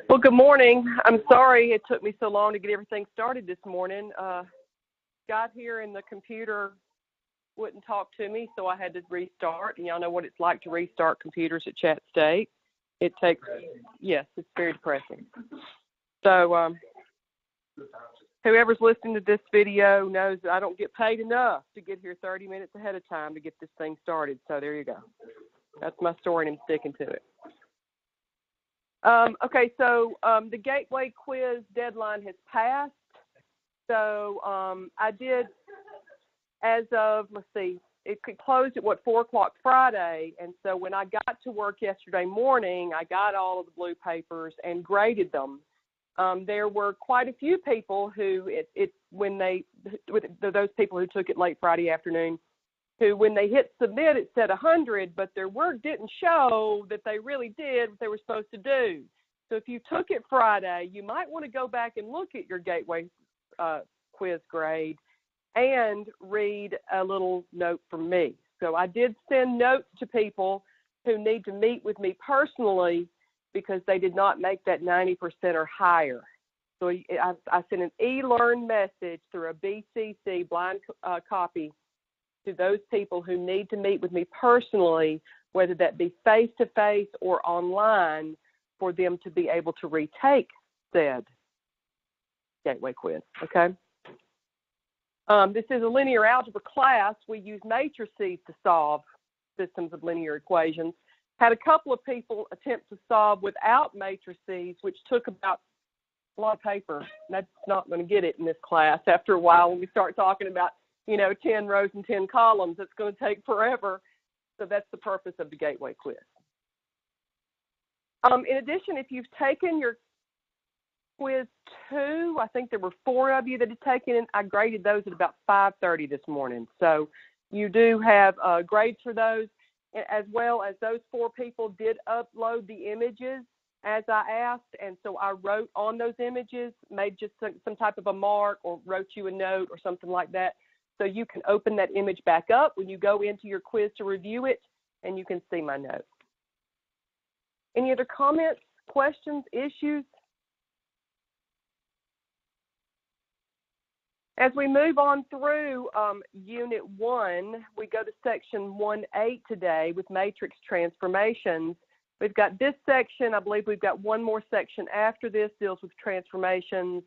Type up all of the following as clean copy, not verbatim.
Well, good morning. I'm sorry it took me so long to get everything started this morning. Got here and the computer wouldn't talk to me, so I had to restart. And y'all know what it's like to restart computers at Chat State. It takes, yes, it's very depressing. So whoever's listening to this video knows that I don't get paid enough to get here 30 minutes ahead of time to get this thing started. So there you go. That's my story, and I'm sticking to it. Okay, so the Gateway quiz deadline has passed. So I did, as of, let's see, it closed at, 4 o'clock Friday. And so when I got to work yesterday morning, I got all of the blue papers and graded them. There were quite a few people who, those people who took it late Friday afternoon, who when they hit submit, it said 100, but their work didn't show that they really did what they were supposed to do. So if you took it Friday, you might want to go back and look at your Gateway quiz grade and read a little note from me. So I did send notes to people who need to meet with me personally because they did not make that 90% or higher. So I sent an eLearn message through a BCC blind copy to those people who need to meet with me personally, whether that be face-to-face or online, for them to be able to retake said Gateway quiz, okay? This is a linear algebra class. We use matrices to solve systems of linear equations. Had a couple of people attempt to solve without matrices, which took about a lot of paper. That's not going to get it in this class. After a while, when we start talking about 10 rows and 10 columns, it's going to take forever. So that's the purpose of the Gateway quiz. In addition, if you've taken your quiz 2, I think there were 4 of you that had taken it. I graded those at about 5:30 this morning. So you do have grades for those, as well as those 4 people did upload the images as I asked. And so I wrote on those images, made just some type of a mark or wrote you a note or something like that. So you can open that image back up when you go into your quiz to review it, and you can see my notes. Any other comments, questions, issues? As we move on through Unit 1, we go to Section 1.8 today with matrix transformations. We've got this section. I believe we've got one more section after this, deals with transformations.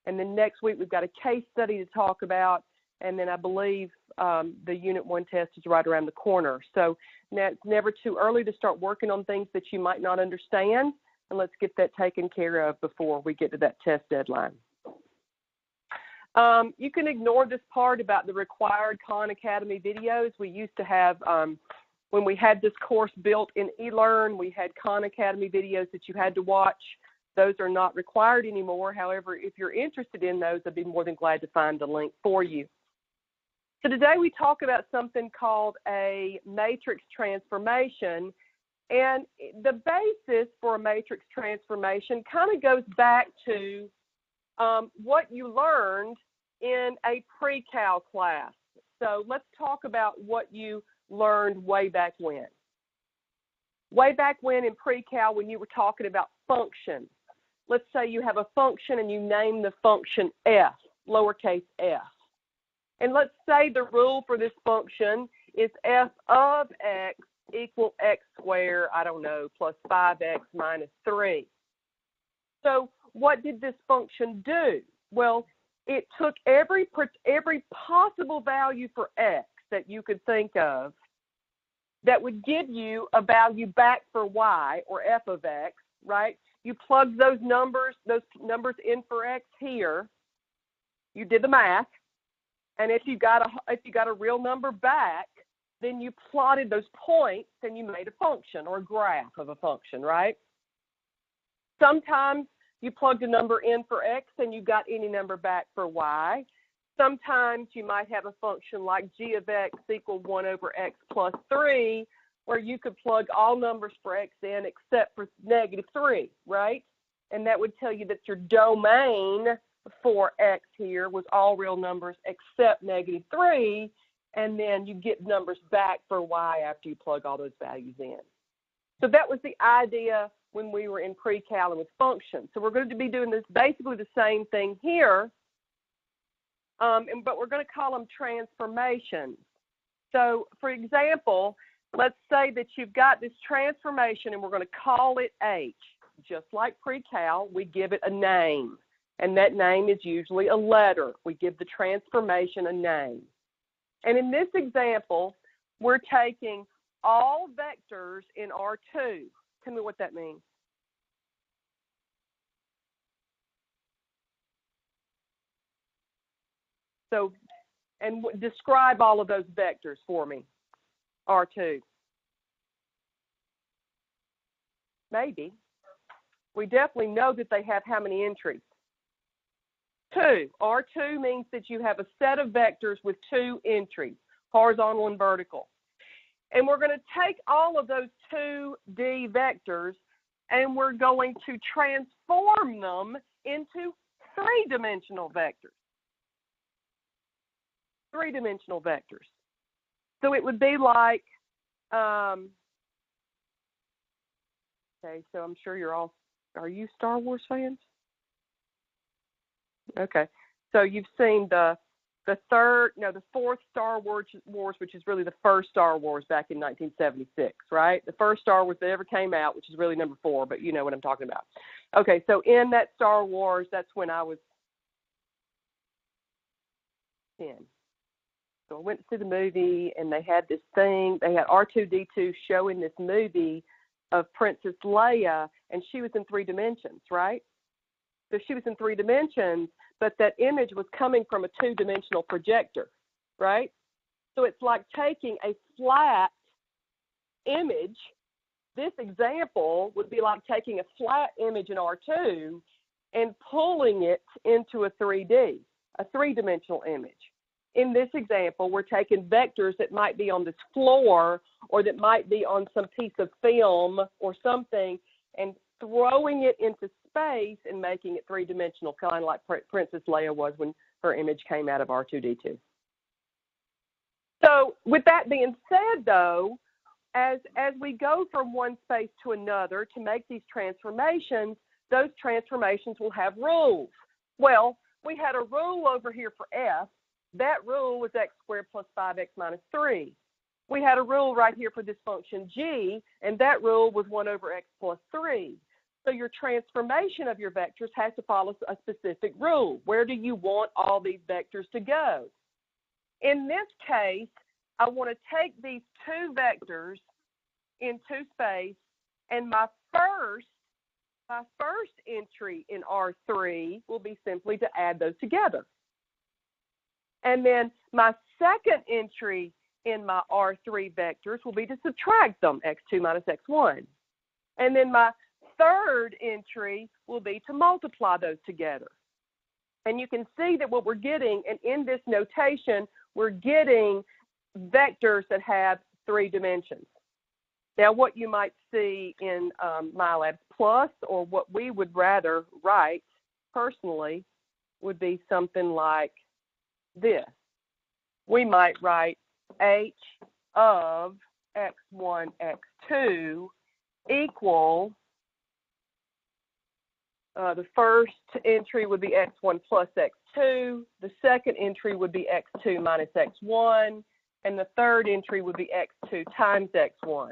And then next week we've got a case study to talk about. And then I believe the Unit 1 test is right around the corner. So now it's never too early to start working on things that you might not understand. And let's get that taken care of before we get to that test deadline. You can ignore this part about the required Khan Academy videos. We used to have, when we had this course built in eLearn, we had Khan Academy videos that you had to watch. Those are not required anymore. However, if you're interested in those, I'd be more than glad to find the link for you. So today we talk about something called a matrix transformation. And the basis for a matrix transformation kind of goes back to what you learned in a pre-cal class. So let's talk about what you learned way back when. Way back when in pre-cal, when you were talking about functions. Let's say you have a function and you name the function f, lowercase f. And let's say the rule for this function is f of x equal x squared, I don't know, plus 5x minus 3. So what did this function do? Well, it took every possible value for x that you could think of that would give you a value back for y, or f of x, right? You plugged those numbers in for x here. You did the math. And if you got a real number back, then you plotted those points and you made a function or a graph of a function, right? Sometimes you plugged a number in for x and you got any number back for y. Sometimes you might have a function like g of x equal 1 over x plus 3, where you could plug all numbers for x in except for negative 3, right? And that would tell you that your domain for x here was all real numbers except negative 3, and then you get numbers back for y after you plug all those values in. So that was the idea when we were in pre-cal and with functions. So we're going to be doing this basically the same thing here, but we're going to call them transformations. So for example, let's say that you've got this transformation and we're going to call it H. Just like pre-cal, we give it a name, and that name is usually a letter. We give the transformation a name. And in this example, we're taking all vectors in R2. Tell me what that means. So, and describe all of those vectors for me, R2. Maybe. We definitely know that they have how many entries? 2. R2 means that you have a set of vectors with 2 entries, horizontal and vertical. And we're going to take all of those 2D vectors and we're going to transform them into 3-dimensional vectors. 3-dimensional vectors. So it would be like, okay, so I'm sure you're all, are you Star Wars fans? Okay, so you've seen the fourth Star Wars, which is really the first Star Wars back in 1976, right? The first Star Wars that ever came out, which is really number 4, but you know what I'm talking about. Okay, so in that Star Wars, that's when I was 10. So I went to see the movie, and they had this thing. They had R2-D2 showing this movie of Princess Leia, and she was in 3 dimensions, right? So she was in 3 dimensions, but that image was coming from a 2-dimensional projector, right? So it's like taking a flat image. This example would be like taking a flat image in R2 and pulling it into a 3D, a 3-dimensional image. In this example, we're taking vectors that might be on this floor or that might be on some piece of film or something and throwing it into space and making it 3-dimensional, kind of like Princess Leia was when her image came out of R2-D2. So with that being said, though, as we go from one space to another to make these transformations, those transformations will have rules. Well, we had a rule over here for F. That rule was x squared plus 5x minus 3. We had a rule right here for this function g, and that rule was 1 over x plus 3. So your transformation of your vectors has to follow a specific rule. Where do you want all these vectors to go? In this case, I want to take these 2 vectors into space, and my first entry in R3 will be simply to add those together. And then my second entry in my R3 vectors will be to subtract them, x2 minus x1. And then my third entry will be to multiply those together. And you can see that what we're getting, and in this notation, we're getting vectors that have 3 dimensions. Now, what you might see in MyLab Plus, or what we would rather write personally, would be something like this. We might write h of x1, x2 equal, the first entry would be x1 plus x2, the second entry would be x2 minus x1, and the third entry would be x2 times x1.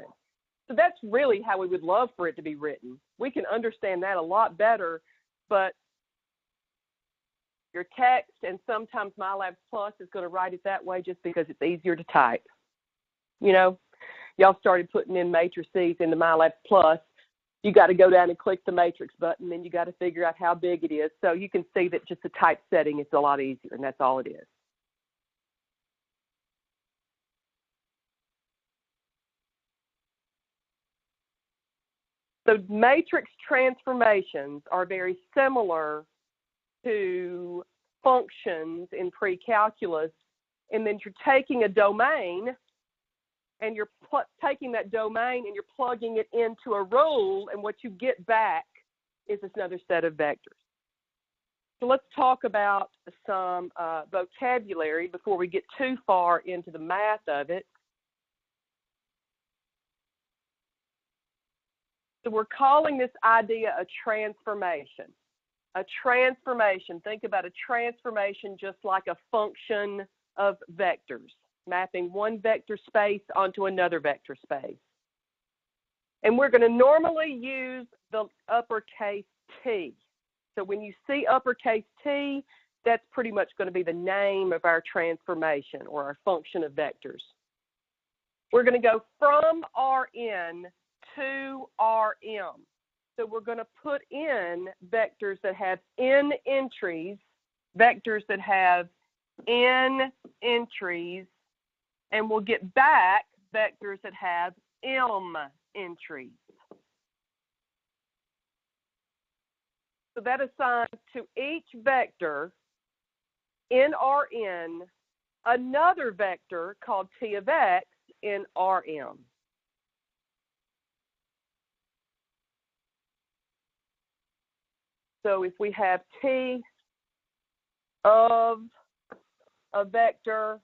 So that's really how we would love for it to be written. We can understand that a lot better, but your text, and sometimes MyLab Plus is going to write it that way just because it's easier to type. You know, y'all started putting in matrices into MyLab Plus. You got to go down and click the matrix button, then you got to figure out how big it is. So you can see that just the typesetting is a lot easier, and that's all it is. So matrix transformations are very similar to functions in pre-calculus, and then you're taking a domain and you're taking that domain and you're plugging it into a rule, and what you get back is another set of vectors. So let's talk about some vocabulary before we get too far into the math of it. So we're calling this idea a transformation. A transformation, think about a transformation just like a function of vectors, mapping one vector space onto another vector space. And we're going to normally use the uppercase T. So when you see uppercase T, that's pretty much going to be the name of our transformation or our function of vectors. We're going to go from Rn to Rm. So we're going to put in vectors that have n entries, vectors that have n entries, and we'll get back vectors that have m entries. So that assigns to each vector in Rn another vector called T of x in Rm. So if we have T of a vector,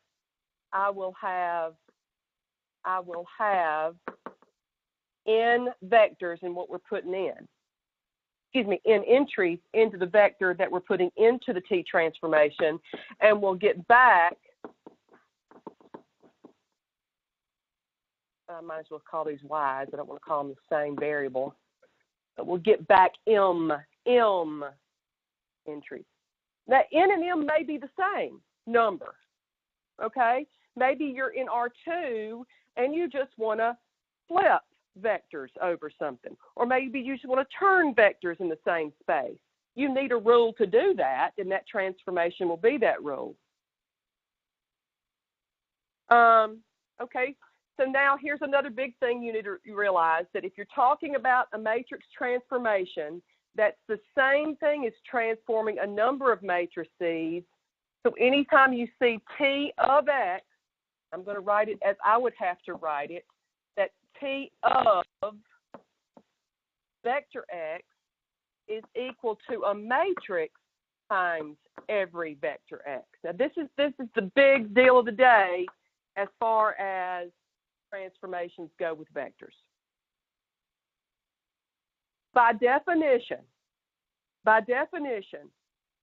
I will have n vectors in what we're putting in. Excuse me, n entries into the vector that we're putting into the T transformation, and we'll get back, I might as well call these y's, I don't want to call them the same variable, but we'll get back m entries. Now, n and m may be the same number, okay? Maybe you're in R2 and you just want to flip vectors over something, or maybe you just want to turn vectors in the same space. You need a rule to do that, and that transformation will be that rule. Okay, so now here's another big thing you need to realize, that if you're talking about a matrix transformation, that's the same thing as transforming a number of matrices. So anytime you see T of x, I'm going to write it as I would have to write it, that T of vector x is equal to a matrix times every vector x. Now this is the big deal of the day as far as transformations go with vectors. By definition,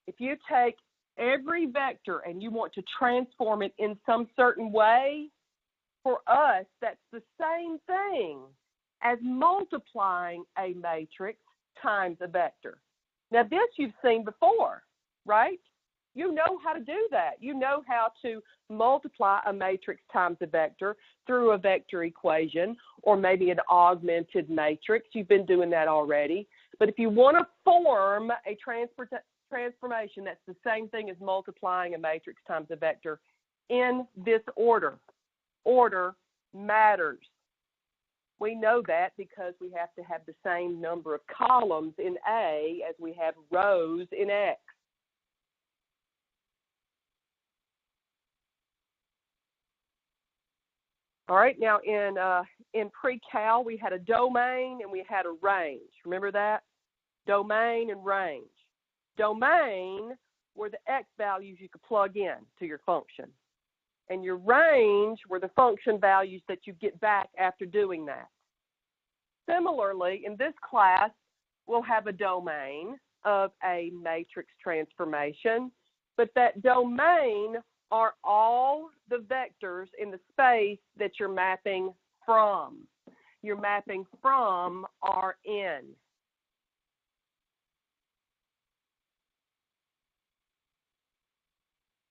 if you take every vector and you want to transform it in some certain way, for us, that's the same thing as multiplying a matrix times a vector. Now, this you've seen before, right? You know how to do that. You know how to multiply a matrix times a vector through a vector equation, or maybe an augmented matrix. You've been doing that already. But if you want to form a transformation, that's the same thing as multiplying a matrix times a vector in this order. Order matters. We know that because we have to have the same number of columns in A as we have rows in X. All right, now in pre-cal, we had a domain and we had a range. Remember that? Domain and range. Domain were the X values you could plug in to your function. And your range were the function values that you get back after doing that. Similarly, in this class, we'll have a domain of a matrix transformation, but that domain are all the vectors in the space that you're mapping from. You're mapping from Rn.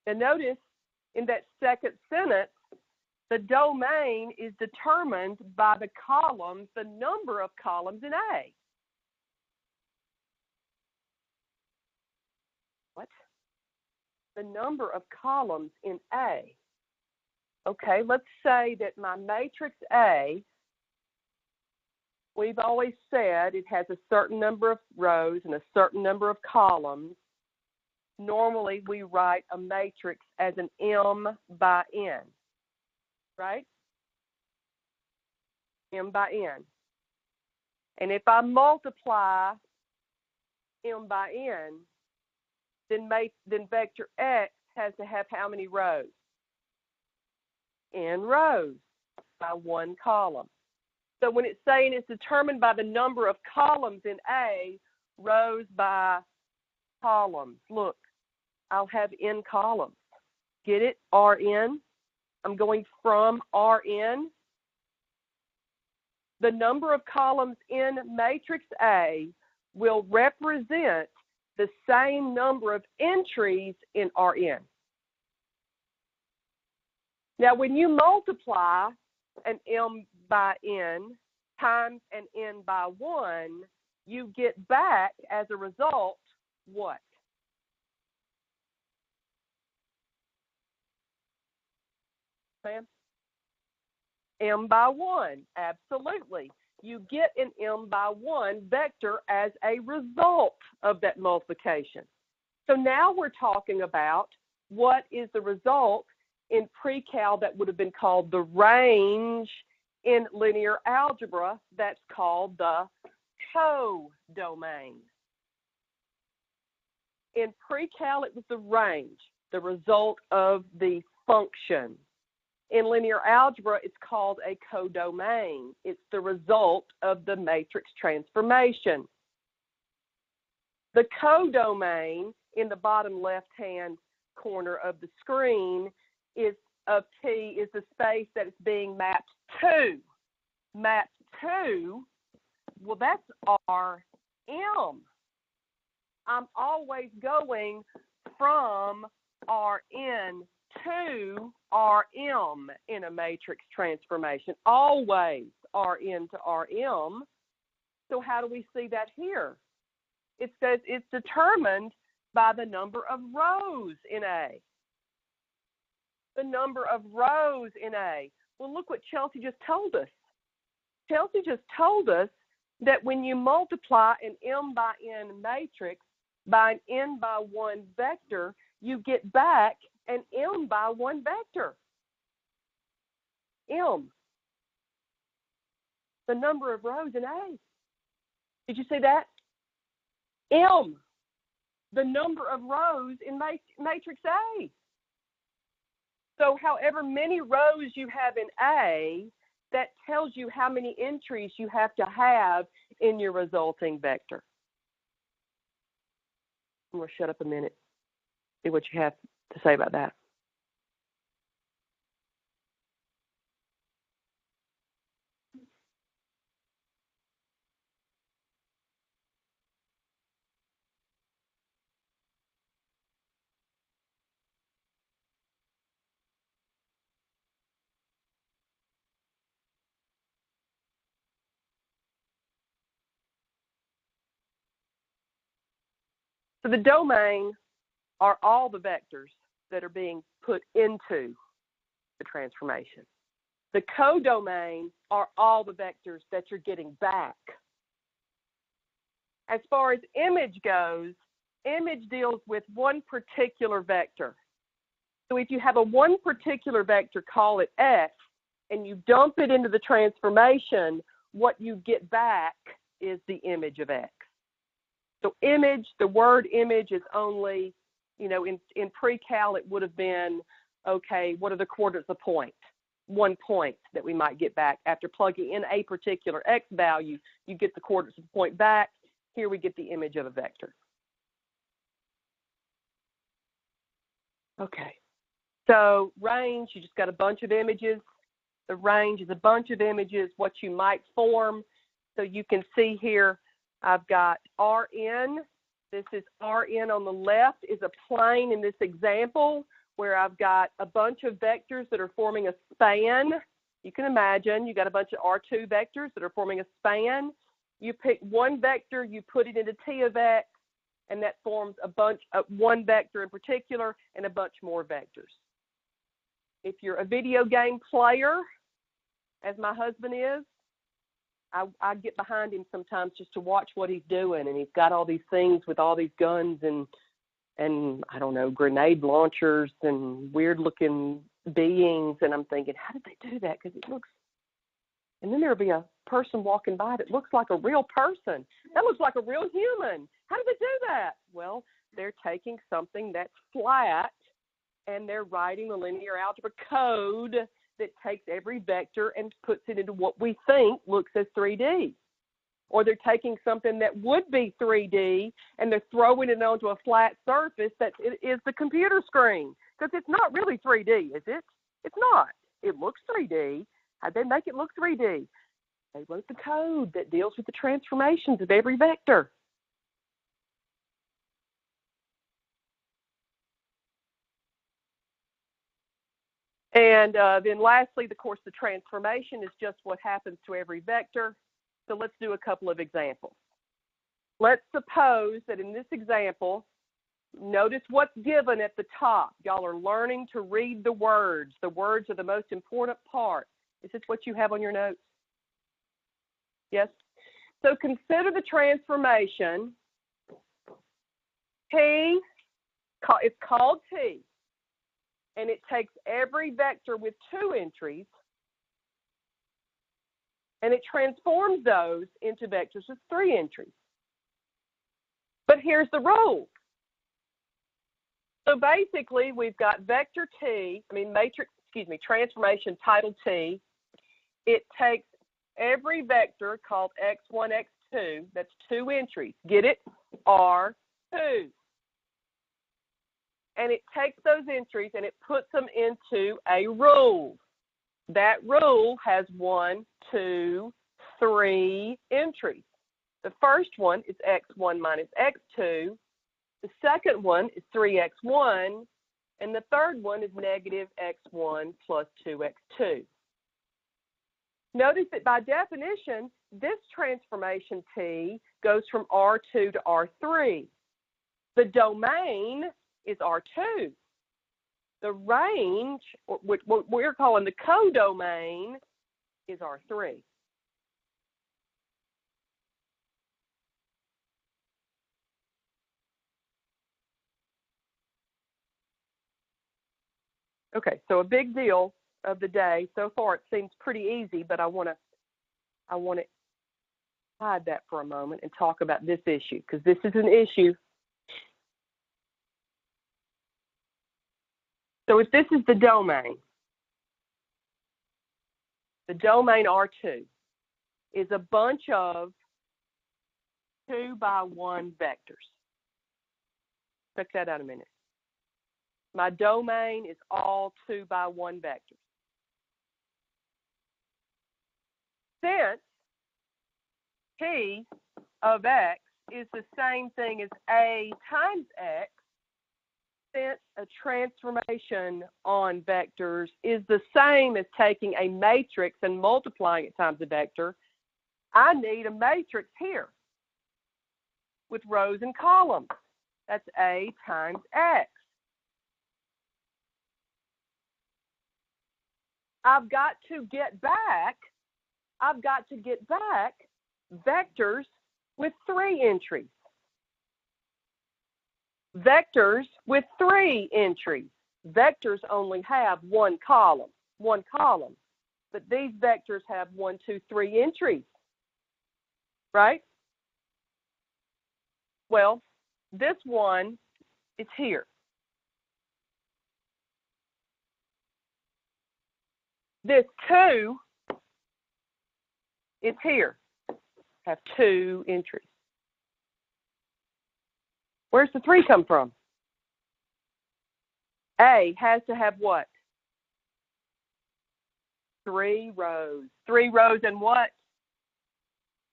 And notice in that second sentence, the domain is determined by the columns, the number of columns in A. What? The number of columns in A. Okay, let's say that my matrix A, we've always said it has a certain number of rows and a certain number of columns. Normally, we write a matrix as an M by N, right? M by N. And if I multiply M by N, then vector X has to have how many rows? N rows by one column. So when it's saying it's determined by the number of columns in A, rows by columns. Look, I'll have N columns. Get it? Rn. I'm going from Rn. The number of columns in matrix A will represent the same number of entries in Rn. Now, when you multiply an M by N times an N by 1, you get back, as a result, what? Sam? M by 1, absolutely. You get an M by 1 vector as a result of that multiplication. So now we're talking about what is the result in pre-cal that would have been called the range. In linear algebra, that's called the codomain. In pre-cal, it was the range, the result of the function. In linear algebra, it's called a codomain. It's the result of the matrix transformation. The codomain in the bottom left-hand corner of the screen is of T is the space that it's being mapped to. Mapped to, well, that's Rm. I'm always going from Rn to Rm in a matrix transformation. Always Rn to Rm. So how do we see that here? It says it's determined by the number of rows in A. The number of rows in A. Well, look what Chelsea just told us. Chelsea just told us that when you multiply an M by N matrix by an N by 1 vector, you get back an M by 1 vector. M. The number of rows in A. Did you see that? M. The number of rows in matrix A. So however many rows you have in A, that tells you how many entries you have to have in your resulting vector. I'm going to shut up a minute, see what you have to say about that. So the domain are all the vectors that are being put into the transformation. The codomain are all the vectors that you're getting back. As far as image goes, image deals with one particular vector. So if you have a one particular vector, call it X, and you dump it into the transformation, what you get back is the image of X. So image, the word image is only, in pre-cal it would have been, okay, what are the coordinates of point? 1 point that we might get back. After plugging in a particular X value, you get the coordinates of the point back. Here we get the image of a vector. Okay, so range, you just got a bunch of images. The range is a bunch of images, what you might form. So you can see here, I've got Rn. This is Rn on the left is a plane in this example where I've got a bunch of vectors that are forming a span. You can imagine you got a bunch of R2 vectors that are forming a span. You pick one vector, you put it into T of X, and that forms a bunch of one vector in particular and a bunch more vectors. If you're a video game player, as my husband is, I get behind him sometimes just to watch what he's doing, and he's got all these things with all these guns and I don't know, grenade launchers and weird looking beings, and I'm thinking, how did they do that? Because it looks, and then there'll be a person walking by that looks like a real person. That looks like a real human. How did they do that? Well, they're taking something that's flat and they're writing the linear algebra code that takes every vector and puts it into what we think looks as 3D. Or they're taking something that would be 3D and they're throwing it onto a flat surface that is the computer screen. Because it's not really 3D, is it? It's not. It looks 3D. How'd they make it look 3D? They wrote the code that deals with the transformations of every vector. And then lastly, of course, the transformation is just what happens to every vector. So let's do a couple of examples. Let's suppose that in this example, notice what's given at the top. Y'all are learning to read the words. The words are the most important part. Is this what you have on your notes? Yes? So consider the transformation. T, it's called T, and it takes every vector with 2 entries, and it transforms those into vectors with 3 entries. But here's the rule. So basically, we've got vector T, transformation title T. It takes every vector called x1, x2, that's 2 entries. Get it? R2. And it takes those entries and it puts them into a rule. That rule has 1, 2, 3 entries. The first one is x1 minus x2. The second one is 3x1. And the third one is negative x1 plus 2x2. Notice that by definition, this transformation T goes from R2 to R3. The domain is R2. The range, what we're calling the codomain, is R3. Okay, so a big deal of the day. So far, it seems pretty easy, but I want to hide that for a moment and talk about this issue, because this is an issue. So if this is the domain R2 is a bunch of 2 by 1 vectors. Check that out a minute. My domain is all 2 by 1 vectors. Since P of X is the same thing as A times X, since a transformation on vectors is the same as taking a matrix and multiplying it times a vector, I need a matrix here with rows and columns. That's A times X. I've got to get back vectors with 3 entries. Vectors with 3 entries. Vectors only have 1 column. But these vectors have 1, 2, 3 entries. Right? Well, this one is here. This 2 is here. Have 2 entries. Where's the 3 come from? A has to have what? 3 rows. 3 rows and what?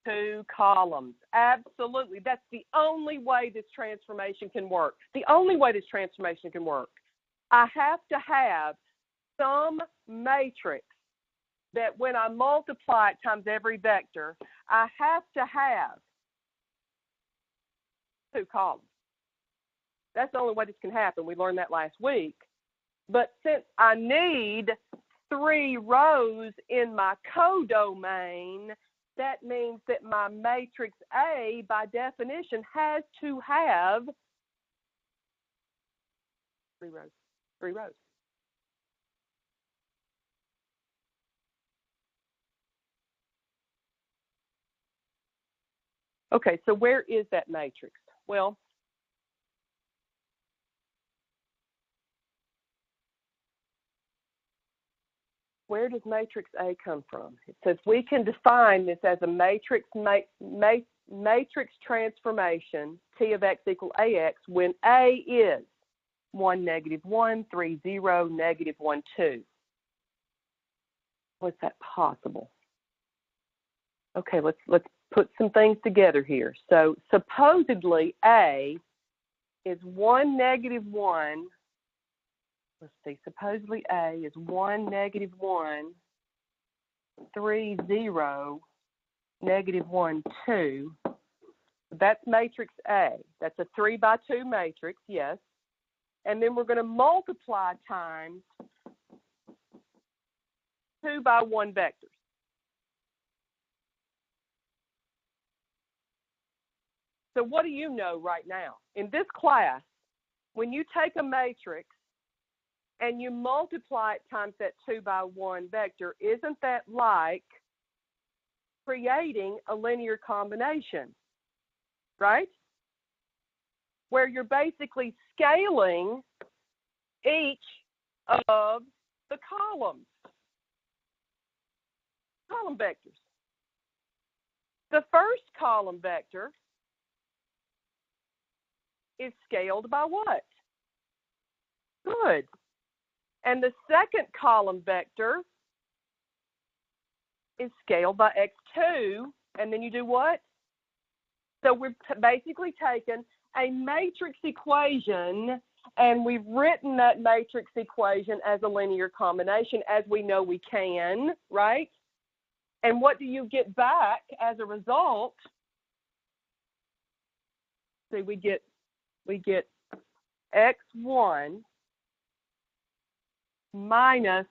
2 columns. Absolutely. That's the only way this transformation can work. The only way this transformation can work. I have to have some matrix that when I multiply it times every vector, I have to have 2 columns. That's the only way this can happen. We learned that last week. But since I need 3 rows in my codomain, that means that my matrix A, by definition, has to have 3 rows. 3 rows. Okay, so where is that matrix? Well, where does matrix A come from? It says we can define this as a matrix matrix transformation, T of x equal AX, when A is 1, -1, 3, 0, -1, 2. Was that possible? Okay, let's put some things together here. So supposedly A is 1, -1. Let's see, supposedly A is 1, -1, 3, 0, -1, 2. That's matrix A. That's a 3 by 2 matrix, yes. And then we're going to multiply times 2 by 1 vectors. So what do you know right now? In this class, when you take a matrix and you multiply it times that 2 by 1 vector, isn't that like creating a linear combination, right? Where you're basically scaling each of the column vectors. The first column vector is scaled by what? Good. And the second column vector is scaled by x2, and then you do what? So we've basically taken a matrix equation, and we've written that matrix equation as a linear combination, as we know we can, right? And what do you get back as a result? See, we get x1 minus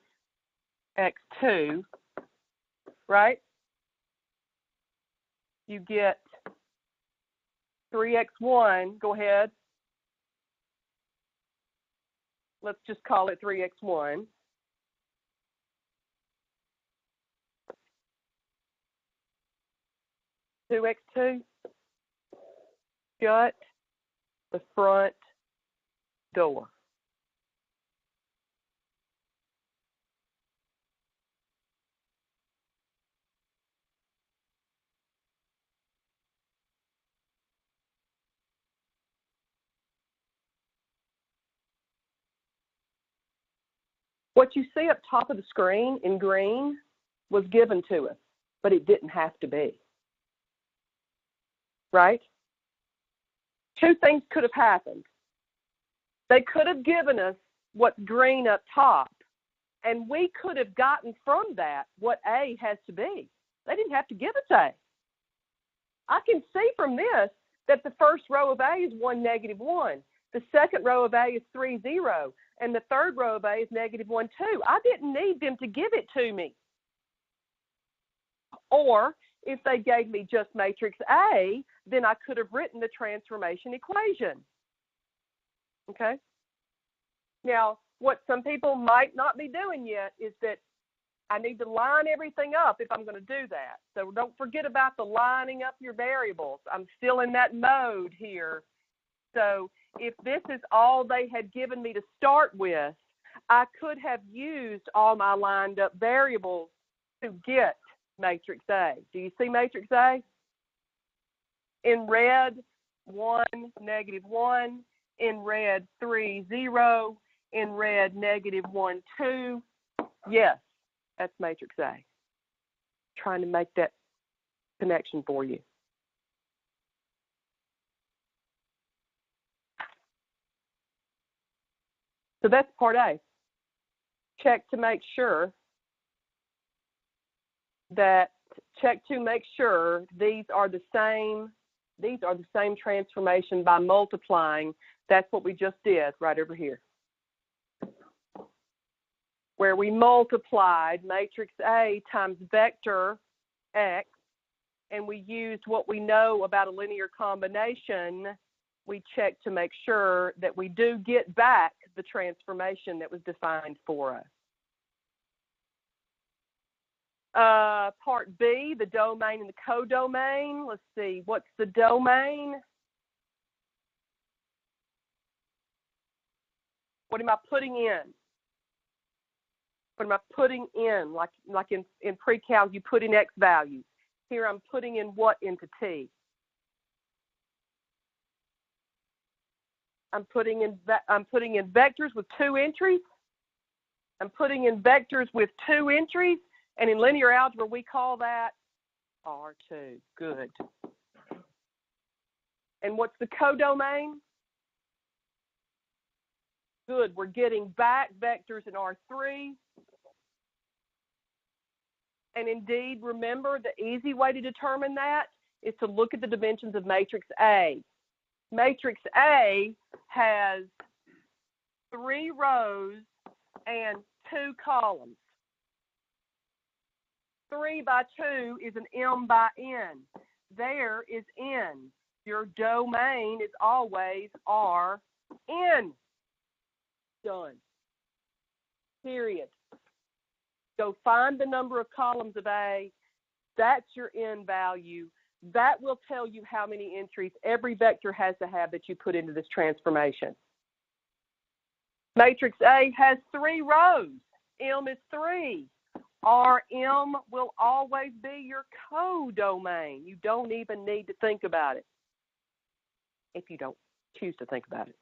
x2, right? You get 3x1, go ahead. Let's just call it 3x1. Two x2, shut the front door. What you see up top of the screen in green was given to us, but it didn't have to be. Right? Two things could have happened. They could have given us what's green up top, and we could have gotten from that what A has to be. They didn't have to give us A. I can see from this that the first row of A is 1, -1. The second row of A is 3, 0. And the third row of A is -1, 2. I didn't need them to give it to me. Or if they gave me just matrix A, then I could have written the transformation equation. Okay? Now, what some people might not be doing yet is that I need to line everything up if I'm going to do that. So don't forget about the lining up your variables. I'm still in that mode here. So if this is all they had given me to start with, I could have used all my lined up variables to get matrix A. Do you see matrix A? In red, 1, -1. In red, 3, 0. In red, -1, 2. Yes, that's matrix A. Trying to make that connection for you. So that's part A. Check to make sure these are the same transformation by multiplying. That's what we just did right over here, where we multiplied matrix A times vector X, and we used what we know about a linear combination. We check to make sure that we do get back the transformation that was defined for us. Part B, the domain and the codomain. Let's see, what's the domain? What am I putting in? What am I putting in? Like in pre-cal, you put in X values. Here I'm putting in what into T? I'm putting in vectors with 2 entries. I'm putting in vectors with 2 entries, and in linear algebra we call that R2. Good. And what's the codomain? Good. We're getting back vectors in R3. And indeed, remember, the easy way to determine that is to look at the dimensions of matrix A. Matrix A has 3 rows and 2 columns. 3 by 2 is an M by N. There is N. Your domain is always Rn. Done. Period. Go find the number of columns of A. That's your N value. That will tell you how many entries every vector has to have that you put into this transformation. Matrix A has 3 rows. M is 3. Rm will always be your codomain. You don't even need to think about it if you don't choose to think about it.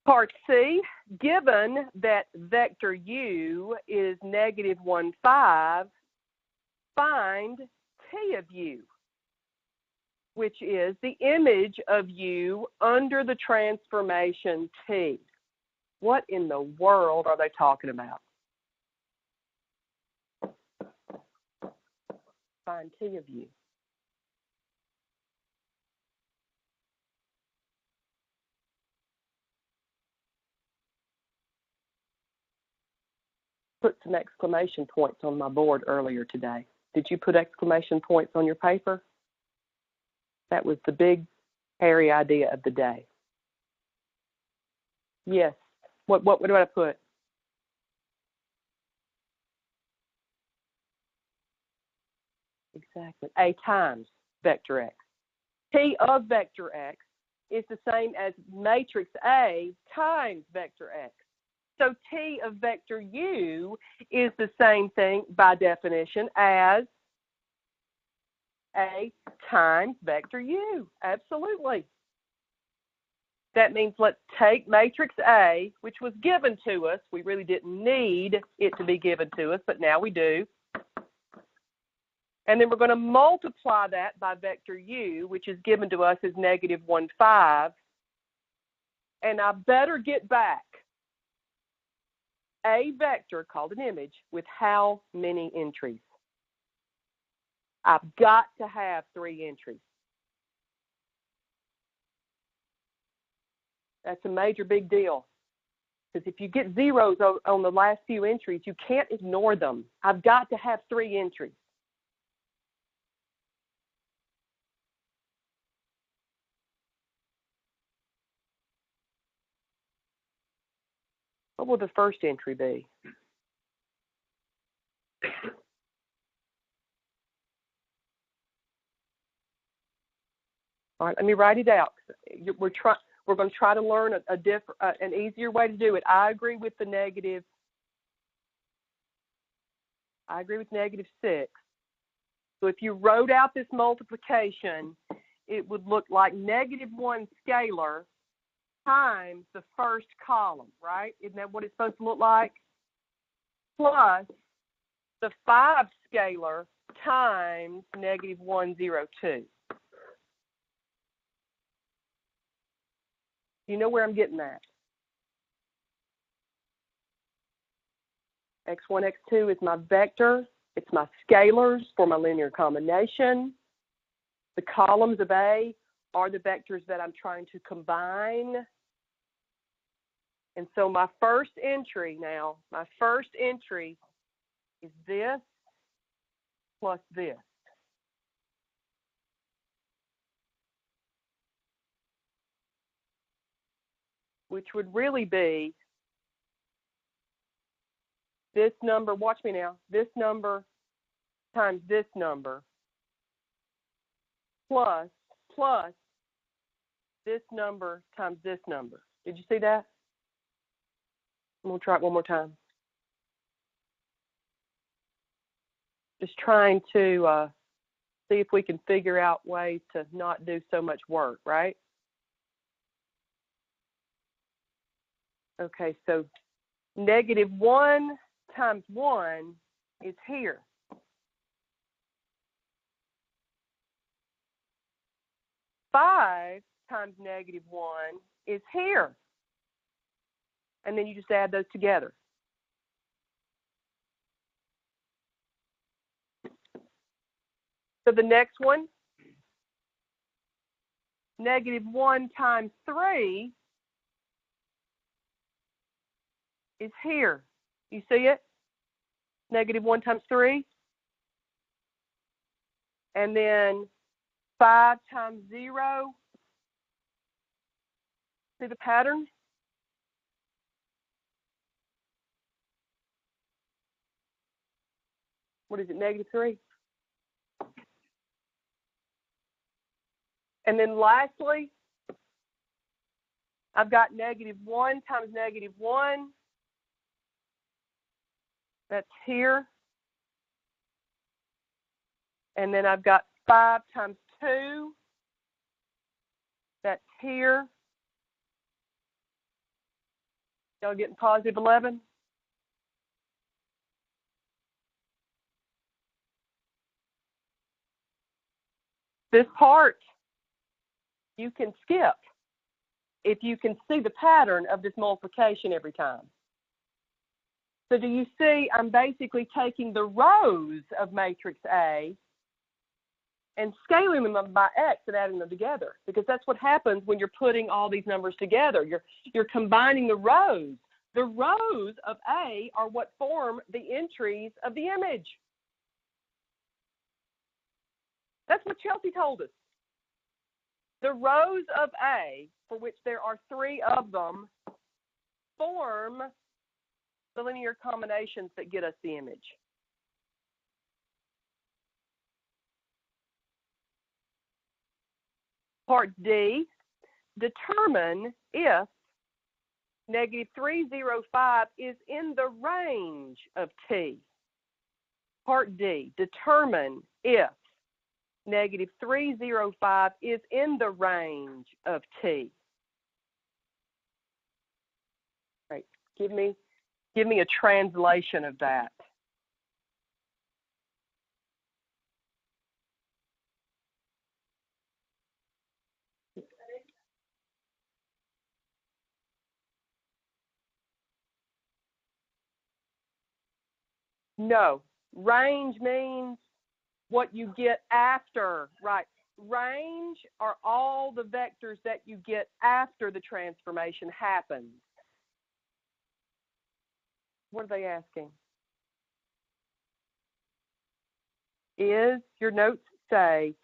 Part C, given that vector U is -1, 5, find T of U, which is the image of U under the transformation T. What in the world are they talking about? Find T of U. Put some exclamation points on my board earlier today. Did you put exclamation points on your paper? That was the big, hairy idea of the day. Yes. What do I put? Exactly. A times vector X. T of vector X is the same as matrix A times vector X. So T of vector U is the same thing by definition as A times vector U. Absolutely. That means let's take matrix A, which was given to us. We really didn't need it to be given to us, but now we do. And then we're going to multiply that by vector U, which is given to us as -1, 5. And I better get back a vector called an image with how many entries? I've got to have 3 entries. That's a major big deal. Because if you get zeros on the last few entries, you can't ignore them. I've got to have 3 entries. What will the first entry be? All right, let me write it out. We're going to try to learn an easier way to do it. I agree with the negative. I agree with -6. So if you wrote out this multiplication, it would look like -1 scalar times the first column, right? Isn't that what it's supposed to look like? Plus the 5 scalar times -102. You know where I'm getting that? X1, X2 is my vector. It's my scalars for my linear combination. The columns of A are the vectors that I'm trying to combine. And so my first entry is this plus this. Which would really be this number, watch me now, this number times this number plus this number times this number. Did you see that? I'm going to try it one more time. Just trying to see if we can figure out ways to not do so much work, right? Okay, so -1 times 1 is here. -5 times -1 is here. And then you just add those together. So the next one, -1 times 3 is here. You see it? -1 times 3. And then 5 times 0. See the pattern? What is it, -3? And then lastly, I've got -1 times -1. That's here. And then I've got 5 times 2. That's here. Y'all getting +11? This part you can skip if you can see the pattern of this multiplication every time. So do you see I'm basically taking the rows of matrix A and scaling them by X and adding them together, because that's what happens when you're putting all these numbers together. You're combining the rows. The rows of A are what form the entries of the image. That's what Chelsea told us. The rows of A, for which there are 3 of them, form the linear combinations that get us the image. Part D, determine if -305 is in the range of T. Part D, determine if -305 is in the range of T. Right. Give me a translation of that. No. Range means what you get after, right? Range are all the vectors that you get after the transformation happens. What are they asking? Is, your notes say,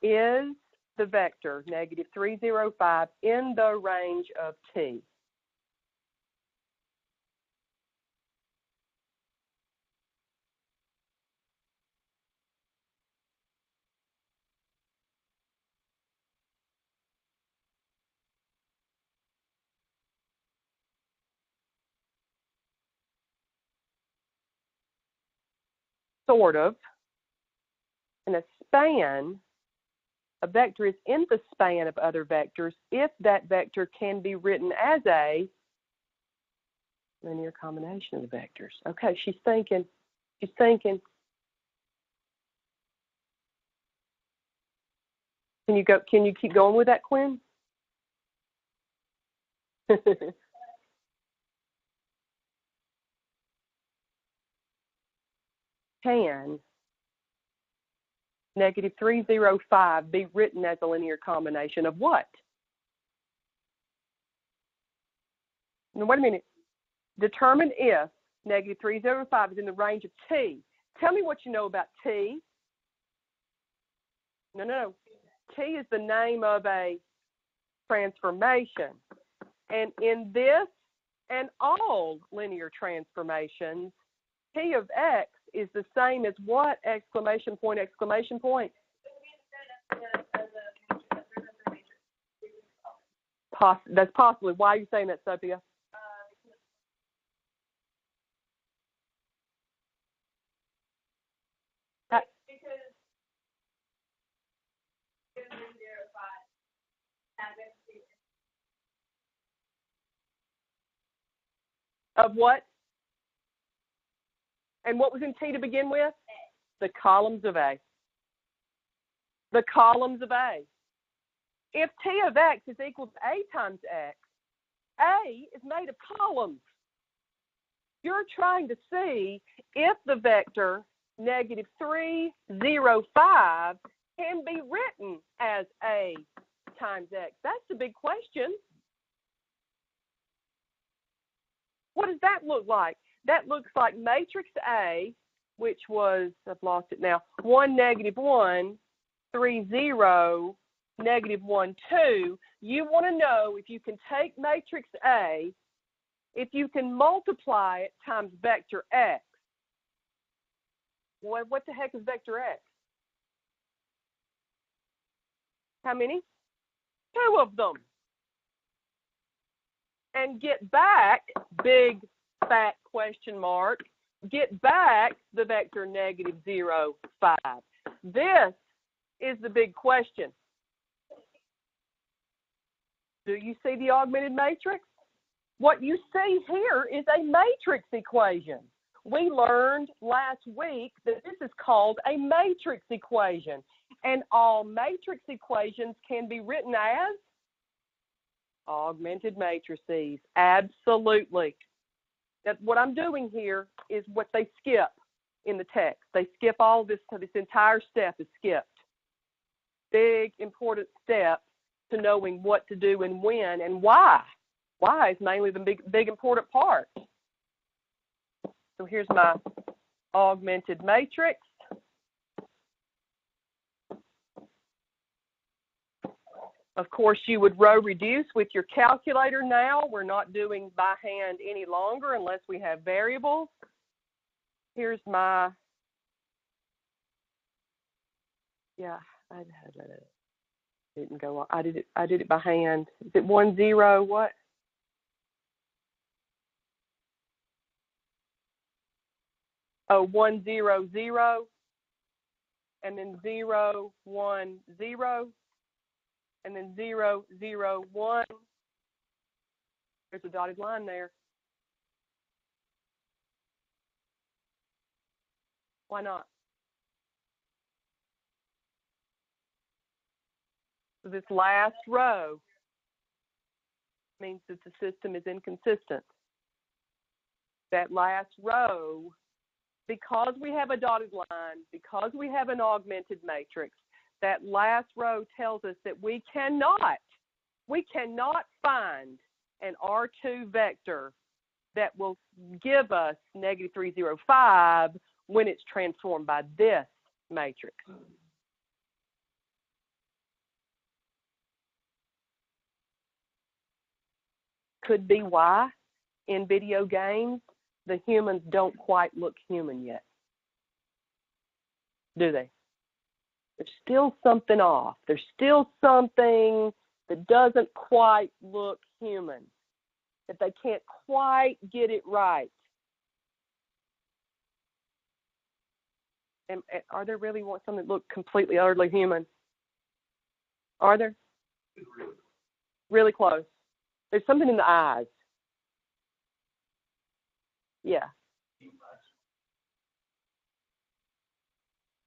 is the vector -305 in the range of T? Sort of. In a span, a vector is in the span of other vectors if that vector can be written as a linear combination of the vectors. Okay, she's thinking. She's thinking. Can you keep going with that, Quinn? Can -305 be written as a linear combination of what? Now, wait a minute. Determine if -305 is in the range of T. Tell me what you know about T. No. T is the name of a transformation. And in this and all linear transformations, T of X is the same as what? Exclamation point, exclamation point. That's possibly. Why are you saying that, Sophia? Of what? And what was in T to begin with? The columns of A. The columns of A. If T of X is equal to A times X, A is made of columns. You're trying to see if the vector -3, 0, 5 can be written as A times X. That's the big question. What does that look like? That looks like matrix A, which was, I've lost it now, 1, -1, 3, 0, -1, 2. You want to know if you can take matrix A, if you can multiply it times vector X. What the heck is vector X? How many? 2 of them. And get back, big fat question mark, get back the vector -0, 5. This is the big question. Do you see the augmented matrix? What you see here is a matrix equation. We learned last week that this is called a matrix equation. And all matrix equations can be written as augmented matrices. Absolutely. That's what I'm doing here is what they skip in the text. They skip all this, so this entire step is skipped. Big, important step to knowing what to do and when and why. Why is mainly the big important part. So here's my augmented matrix. Of course, you would row reduce with your calculator now. We're not doing by hand any longer unless we have variables. Here's my, I didn't go on. I did it by hand. Is it 1, 0, what? Oh, 1, 0, 0, and then 0, 1, 0. And then 0, 0, 1. There's a dotted line there. Why not? So this last row means that the system is inconsistent. That last row, because we have a dotted line, because we have an augmented matrix, that last row tells us that we cannot find an R2 vector that will give us -3, 0, 5 when it's transformed by this matrix. Could be why in video games the humans don't quite look human yet. Do they? There's still something off. There's still something that doesn't quite look human, that they can't quite get it right. And are there really some that look completely, utterly human? Are there? Really close. There's something in the eyes. Yeah.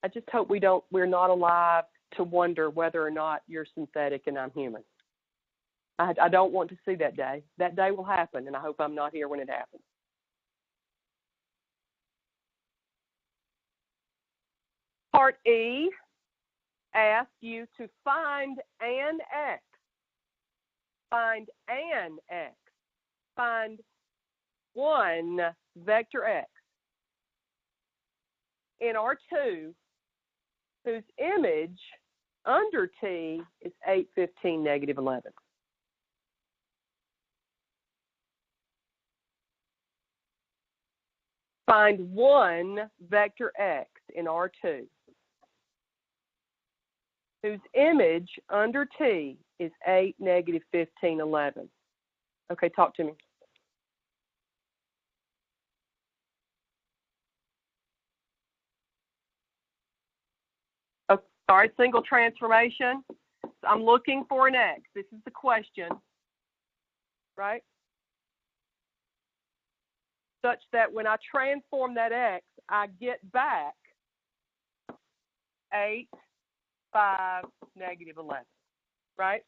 I just hope we're not alive to wonder whether or not you're synthetic and I'm human. I don't want to see that day. That day will happen, and I hope I'm not here when it happens. Part E asks you to find an X. Find an X. Find one vector X in R2 whose image under T is 8, 15, -11. Find one vector X in R2 whose image under T is 8, -15, 11. Okay, talk to me. Oh, all right, single transformation. I'm looking for an X. This is the question, right? such that when I transform that x, I get back 8, 5, negative 11, right?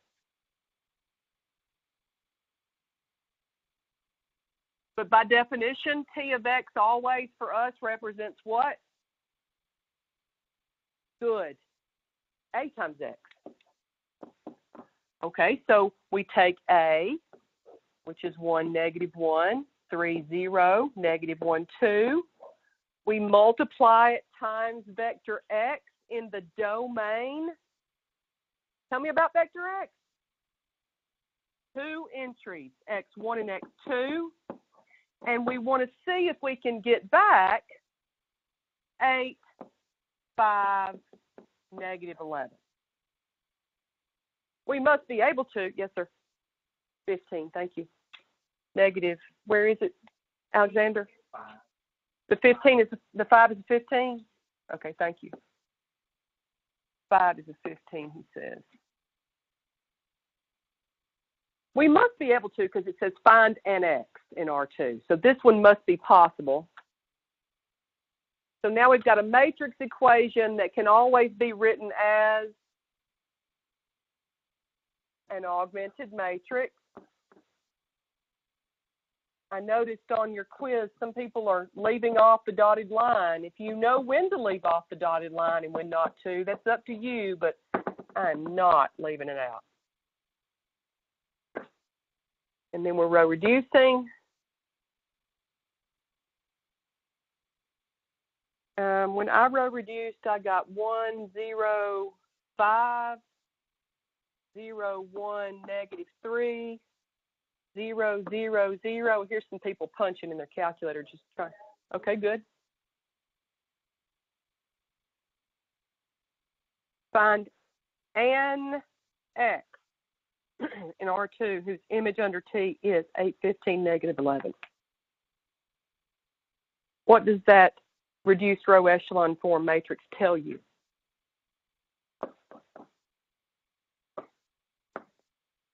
But by definition, t of x always for us represents what? Good. A times x. Okay, so we take a, which is 1, negative 1, 3, 0, negative 1, 2. We multiply it times vector x in the domain. Tell me about vector x. 2 entries, x1 and x2. And we want to see if we can get back 8, 5, negative 11. We must be able to. Yes, sir. 15. Thank you. Negative. Where is it, Alexander? 5. The 15 is the 5 is the 15. Okay. Thank you. 5 is the 15. He says. We must be able to because it says find an x in R2. So this one must be possible. So now we've got a matrix equation that can always be written as an augmented matrix. I noticed on your quiz some people are leaving off the dotted line. If you know when to leave off the dotted line and when not to, that's up to you, but I'm not leaving it out. And then we're row reducing. When I row reduced, I got 1, 0, 5, 0, 1, negative 3, 0, 0, 0. Here's some people punching in their calculator. Just try. Okay, good. Find an x in R2 whose image under T is 8, 15, negative 11. What does that reduced row echelon form matrix tell you?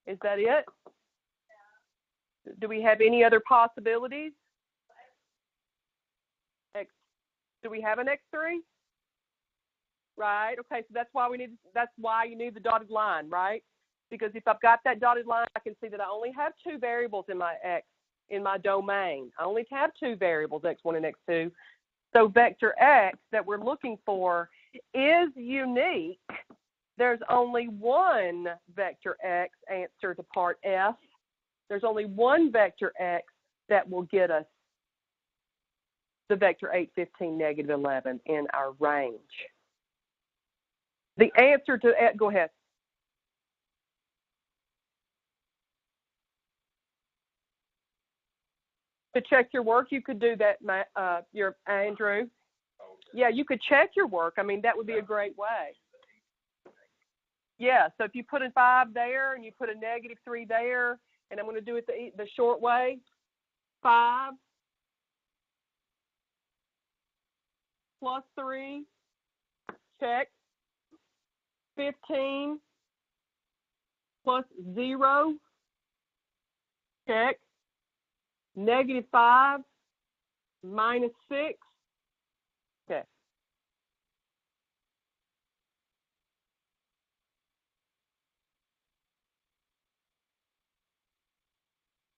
Is that it? Do we have any other possibilities? X. Do we have an X3? Right. Okay. So that's why you need the dotted line, right? Because if I've got that dotted line, I can see that I only have 2 variables in my X in my domain. I only have 2 variables, X1 and X2. So vector X that we're looking for is unique. There's only one vector X answer to part F. There's only one vector X that will get us the vector 8, 15, negative 11 in our range. The answer to, go ahead. To check your work, you could do that, your Andrew. Yeah, you could check your work. I mean, that would be a great way. Yeah, so if you put a 5 there and you put a negative 3 there, and I'm going to do it the short way, 5 plus 3, check. 15 plus 0, check. Negative 5 minus 6, okay.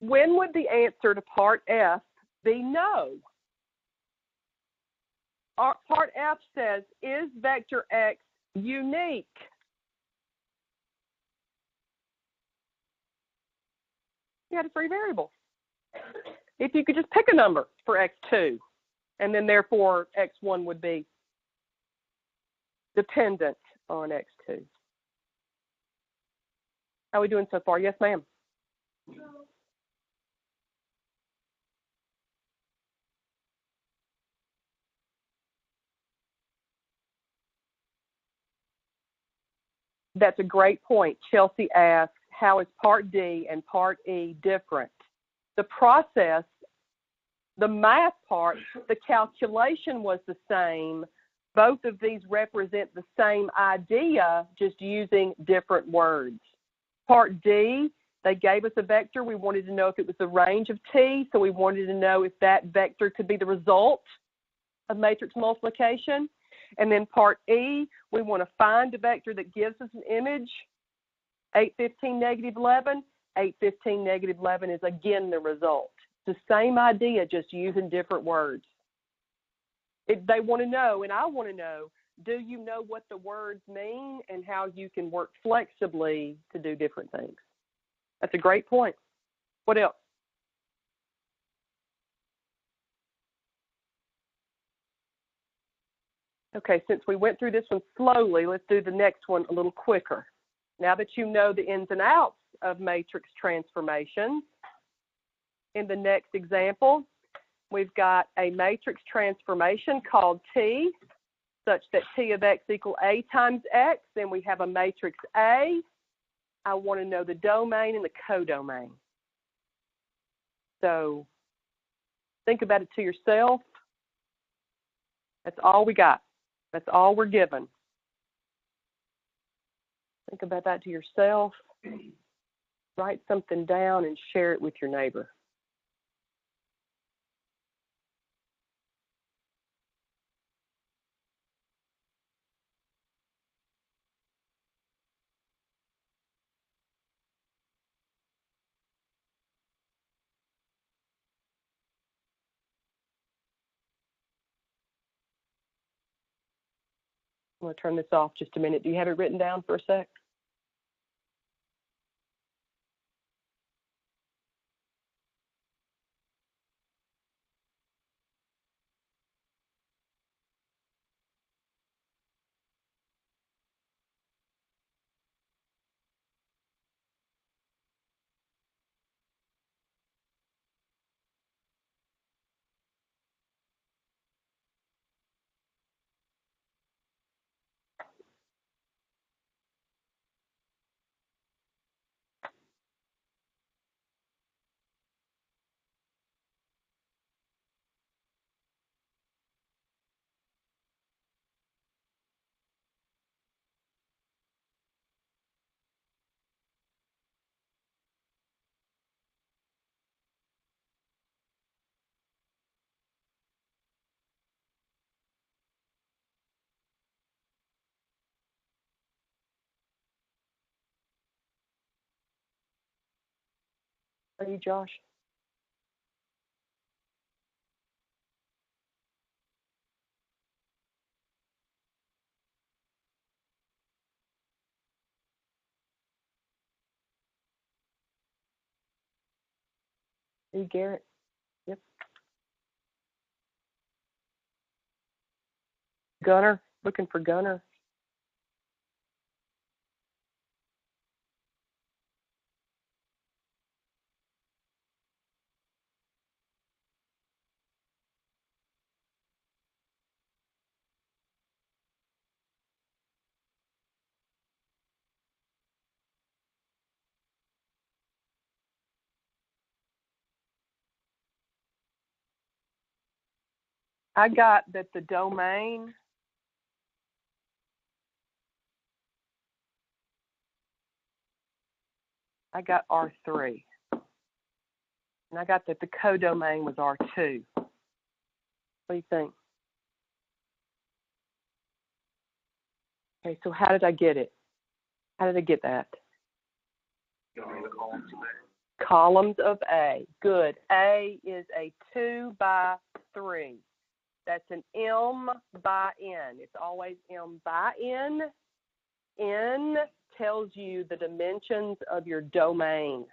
When would the answer to part F be no? Part F says, is vector X unique? You had a free variable. If you could just pick a number for X2, and then therefore X1 would be dependent on X2. How are we doing so far? Yes, ma'am. That's a great point. Chelsea asked, how is Part D and Part E different? The process, the math part, the calculation was the same. Both of these represent the same idea, just using different words. Part D They gave us a vector. We wanted to know if it was the range of T, so we wanted to know if that vector could be the result of matrix multiplication. And then part E, we want to find a vector that gives us an image, 8, 15, negative 11. 8, 15, negative 11 is again the result. It's the same idea, just using different words. They want to know, and I want to know, do you know what the words mean and how you can work flexibly to do different things? That's a great point. What else? Okay, since we went through this one slowly, let's do the next one a little quicker. Now that you know the ins and outs of matrix transformations, in the next example, we've got a matrix transformation called T, such that T of X equal A times X. Then we have a matrix A. I want to know the domain and the codomain. So think about it to yourself. That's all we got. That's all we're given. Think about that to yourself. Write something down and share it with your neighbor. I'm going to turn this off just a minute. Do you have it written down for a sec? Are you, Josh? Are you, Garrett? Yep. Gunner? Looking for Gunner. I got that the domain I got R3. And I got that the codomain was R2. What do you think? Okay, so how did I get it? How did I get that? Columns of A. Good. A is a 2 by 3. That's an M by N. It's always M by N. N tells you the dimensions of your domain.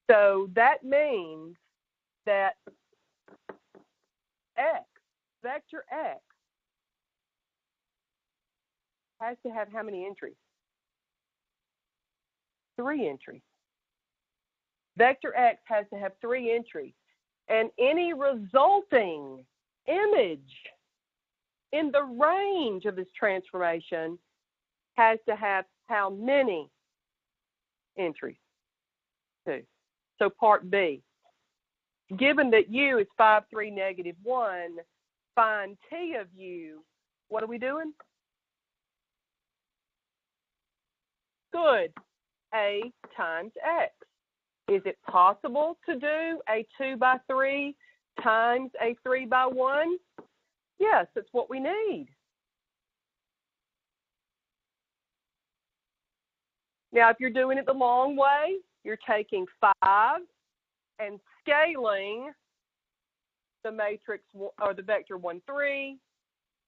So that means that X, vector X, has to have how many entries? 3 entries. Vector X has to have 3 entries. And any resulting image in the range of this transformation has to have how many entries? 2. So part B. Given that U is 5, 3, negative 1, find T of U. What are we doing? Good. A times X. Is it possible to do a 2 by 3 times a 3 by 1? Yes, that's what we need. Now, if you're doing it the long way, you're taking 5 and scaling the matrix or the vector 1, 3.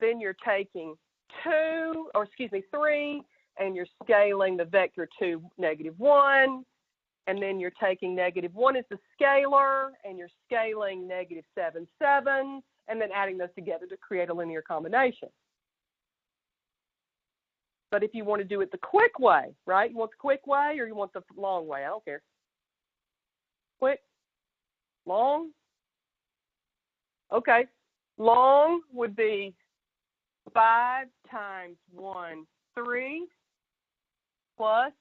Then you're taking 3, and you're scaling the vector 2, -1. And then you're taking -1 as the scalar, and you're scaling -7, 7, and then adding those together to create a linear combination. But if you want to do it the quick way, right? You want the quick way or you want the long way? I don't care. Quick, long. Okay, long would be 5 times 1, 3 plus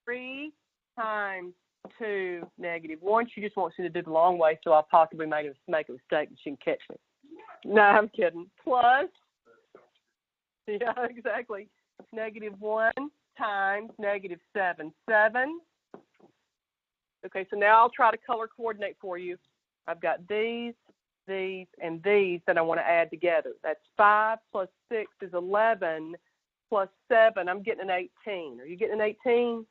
3 times 2, -1. She just wants you to do the long way, so I'll possibly make a mistake and she can catch me. No, I'm kidding. Plus, yeah, exactly. -1 times -7, 7. Okay, so now I'll try to color coordinate for you. I've got these, and these that I want to add together. That's 5 plus 6 is 11 plus 7. I'm getting an 18. Are you getting an 18?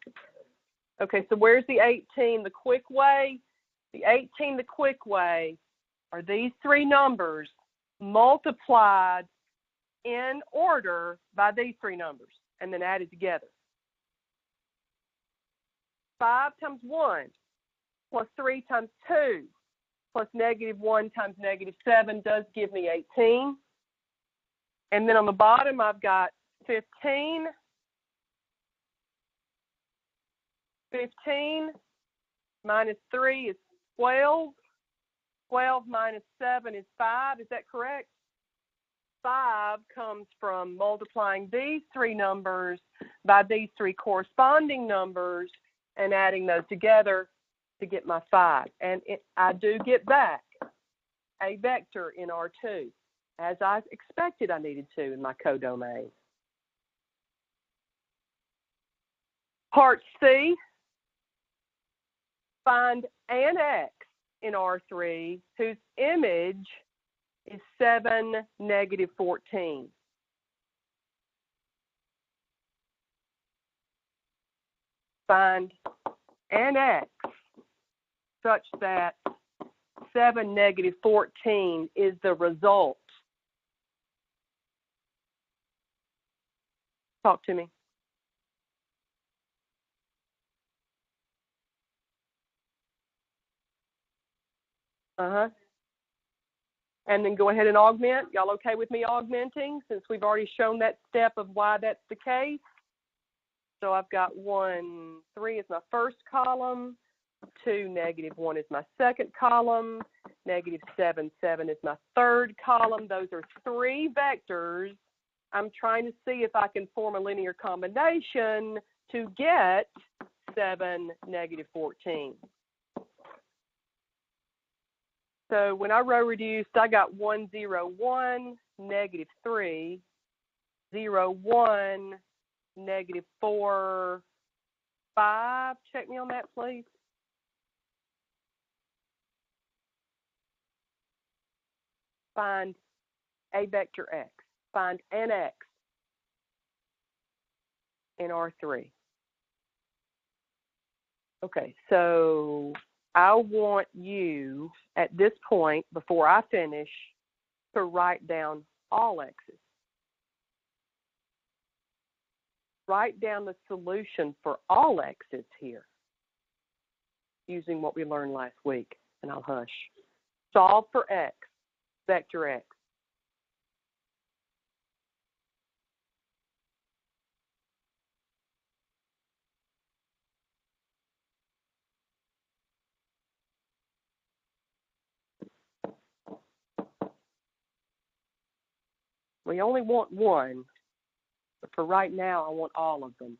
Okay, so where's the 18 the quick way? The 18 the quick way are these three numbers multiplied in order by these three numbers and then added together. 5 times 1 plus 3 times 2 plus -1 times -7 does give me 18. And then on the bottom, I've got 15. 15 minus 3 is 12. 12 minus 7 is 5. Is that correct? 5 comes from multiplying these three numbers by these three corresponding numbers and adding those together to get my 5. And I do get back a vector in R2, as I expected I needed to in my codomain. Part C, find an X in R3 whose image is 7, -14. Find an X such that 7, -14 is the result. Talk to me. And then go ahead and augment. Y'all okay with me augmenting since we've already shown that step of why that's the case? So I've got 1, 3 is my first column, 2, -1 is my second column, -7, 7 is my third column. Those are three vectors. I'm trying to see if I can form a linear combination to get 7, -14. So when I row reduced, I got 1, 0, 1, -3, 0, 1, -4, 5. Check me on that, please. Find a vector X. Find an X in R3. Okay, so I want you, at this point, before I finish, to write down all X's. Write down the solution for all X's here using what we learned last week, and I'll hush. Solve for X, vector X. We only want one, but for right now, I want all of them.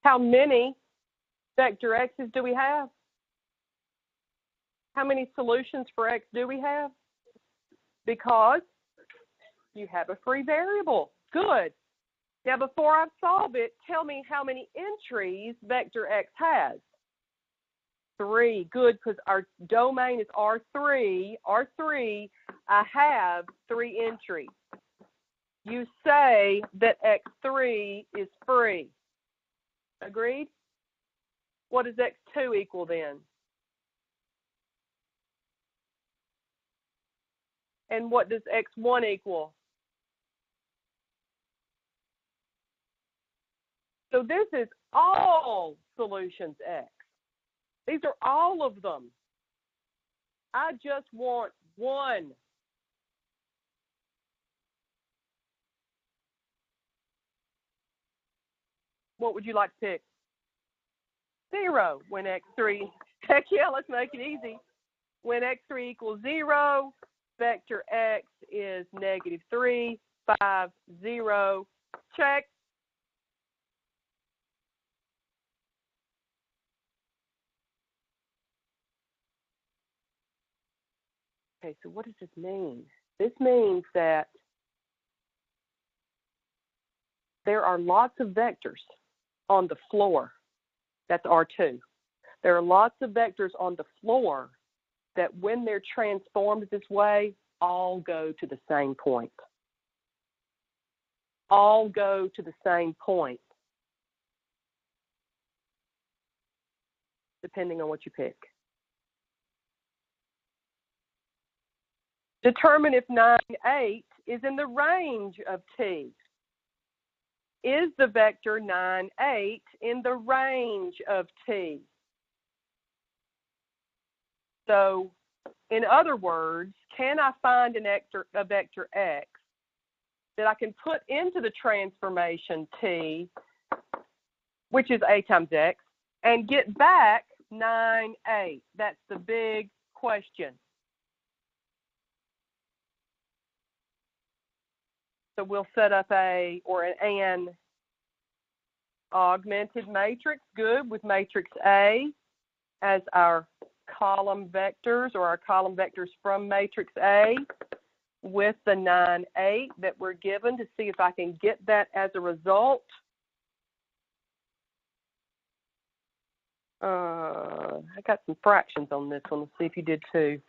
How many vector x's do we have? How many solutions for x do we have? Because you have a free variable. Good. Now, before I solve it, tell me how many entries vector x has. 3. Good, because our domain is R3. R3, I have 3 entries. You say that x3 is free. Agreed? What does x2 equal then? And what does x1 equal? So this is all solutions x. These are all of them. I just want one. What would you like to pick? 0 when x3. Heck yeah, let's make it easy. When x3 equals 0, vector x is -3, 5, 0. Check. Okay, so what does this mean? This means that there are lots of vectors on the floor. That's R2. There are lots of vectors on the floor that when they're transformed this way, all go to the same point. All go to the same point, depending on what you pick. Determine if 9, 8 is in the range of T. Is the vector 9, 8 in the range of T? So, in other words, can I find a vector x that I can put into the transformation T, which is a times x, and get back 9, 8? That's the big question. So we'll set up an augmented matrix, good, with matrix A as our column vectors, or our column vectors from matrix A, with the 9, 8 that we're given, to see if I can get that as a result. I got some fractions on this one. Let's see if you did too.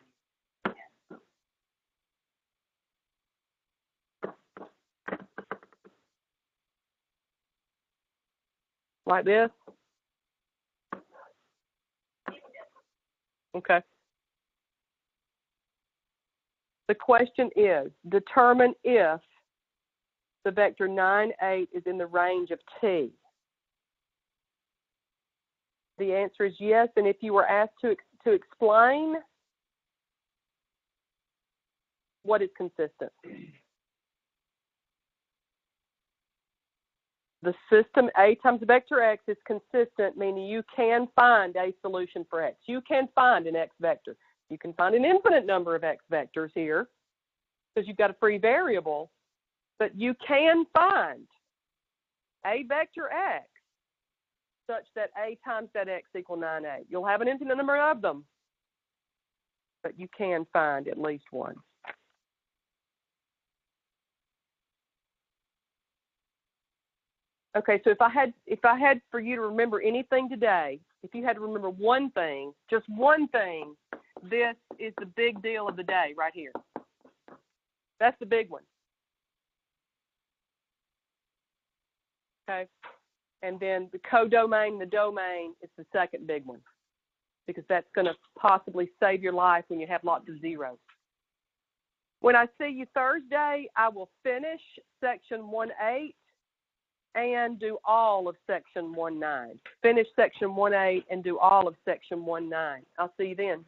Like this? Okay. The question is, determine if the vector 9, 8 is in the range of T. The answer is yes, and if you were asked to explain, what is consistent? The system A times vector x is consistent, meaning you can find a solution for x. You can find an x vector. You can find an infinite number of x vectors here because you've got a free variable, but you can find a vector x such that a times that x equal 9, 8. You'll have an infinite number of them, but you can find at least one. Okay, so if I had for you to remember anything today, if you had to remember one thing, just one thing, this is the big deal of the day right here. That's the big one. Okay, and then the codomain, the domain is the second big one, because that's going to possibly save your life when you have lots of zeros. When I see you Thursday, I will finish section 1.8 and do all of section 1.9. Finish section 1.8 and do all of section 1.9. I'll see you then.